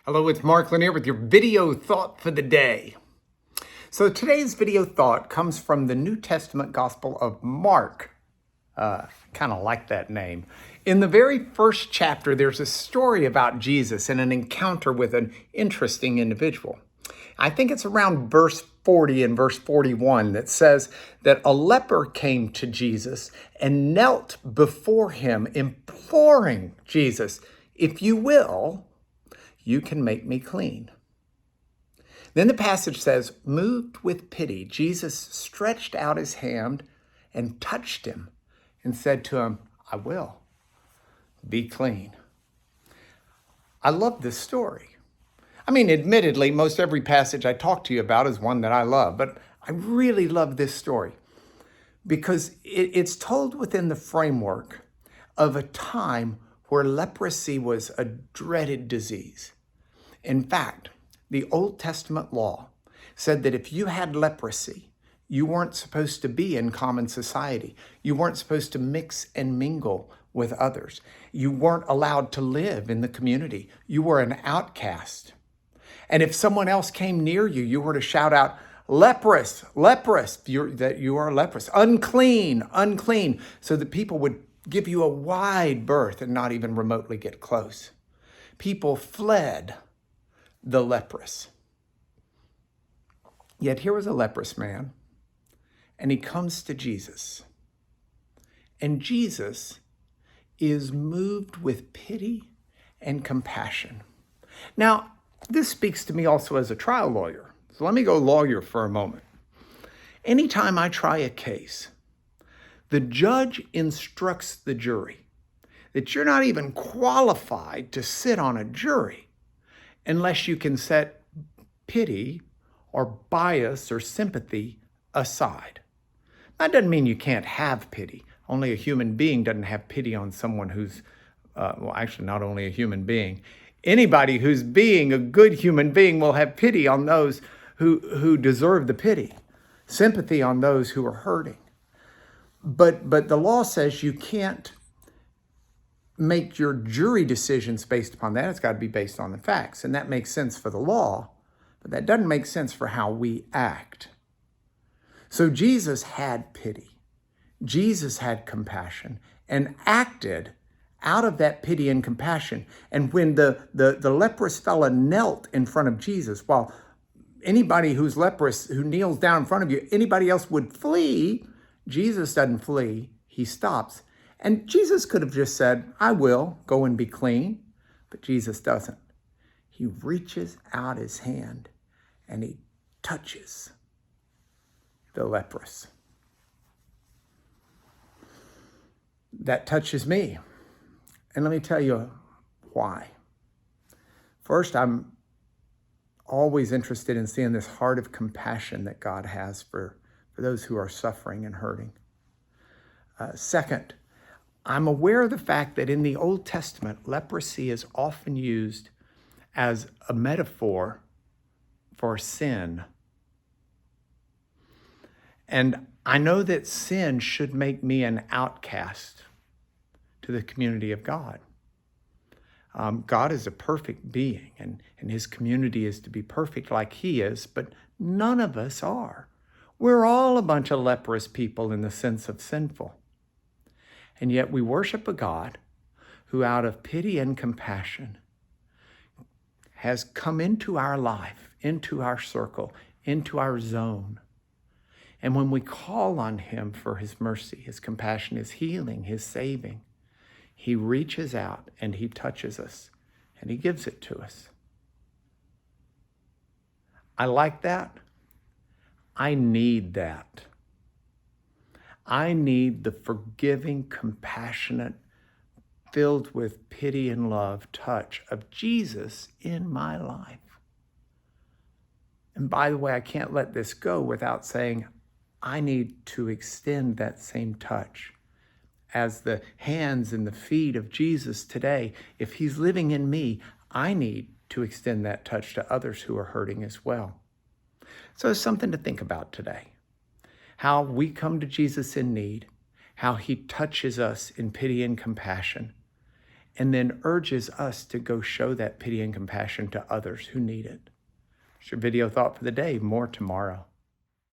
Hello, it's Mark Lanier with your video thought for the day. So today's video thought comes from the New Testament Gospel of Mark. Kind of like that name. In the very first chapter, there's a story about Jesus and an encounter with an interesting individual. I think it's around verse 40 and verse 41 that says that a leper came to Jesus and knelt before him, imploring Jesus, "If you will, you can make me clean." Then the passage says, moved with pity, Jesus stretched out his hand and touched him and said to him, "I will, be clean." I love this story. I mean, admittedly, most every passage I talk to you about is one that I love, but I really love this story because it's told within the framework of a time where leprosy was a dreaded disease. In fact, the Old Testament law said that if you had leprosy, you weren't supposed to be in common society. You weren't supposed to mix and mingle with others. You weren't allowed to live in the community. You were an outcast. And if someone else came near you, you were to shout out, "Leprous, leprous," that you are leprous, "Unclean, unclean," so that people would give you a wide berth and not even remotely get close. People fled the leprous. Yet here was a leprous man, and he comes to Jesus. And Jesus is moved with pity and compassion. Now, this speaks to me also as a trial lawyer. So let me go lawyer for a moment. Anytime I try a case, the judge instructs the jury that you're not even qualified to sit on a jury unless you can set pity or bias or sympathy aside. That doesn't mean you can't have pity. Only a human being doesn't have pity on someone who's, actually not only a human being. Anybody who's being a good human being will have pity on those who deserve the pity, sympathy on those who are hurting. But the law says you can't make your jury decisions based upon that. It's got to be based on the facts. And that makes sense for the law, but that doesn't make sense for how we act. So Jesus had pity. Jesus had compassion and acted out of that pity and compassion. And when the leprous fella knelt in front of Jesus, while anybody who's leprous, who kneels down in front of you, anybody else would flee, Jesus doesn't flee. He stops. And Jesus could have just said, "I will, go and be clean." But Jesus doesn't. He reaches out his hand and he touches the leprous. That touches me. And let me tell you why. First, I'm always interested in seeing this heart of compassion that God has for those who are suffering and hurting. Second, I'm aware of the fact that in the Old Testament, leprosy is often used as a metaphor for sin. And I know that sin should make me an outcast to the community of God. God is a perfect being, and his community is to be perfect like he is, but none of us are. We're all a bunch of leprous people in the sense of sinful. And yet we worship a God who, out of pity and compassion, has come into our life, into our circle, into our zone. And when we call on him for his mercy, his compassion, his healing, his saving, he reaches out and he touches us and he gives it to us. I like that. I need that. I need the forgiving, compassionate, filled with pity and love touch of Jesus in my life. And by the way, I can't let this go without saying I need to extend that same touch as the hands and the feet of Jesus today. If he's living in me, I need to extend that touch to others who are hurting as well. So it's something to think about today. How we come to Jesus in need, how he touches us in pity and compassion, and then urges us to go show that pity and compassion to others who need it. It's your video thought for the day. More tomorrow.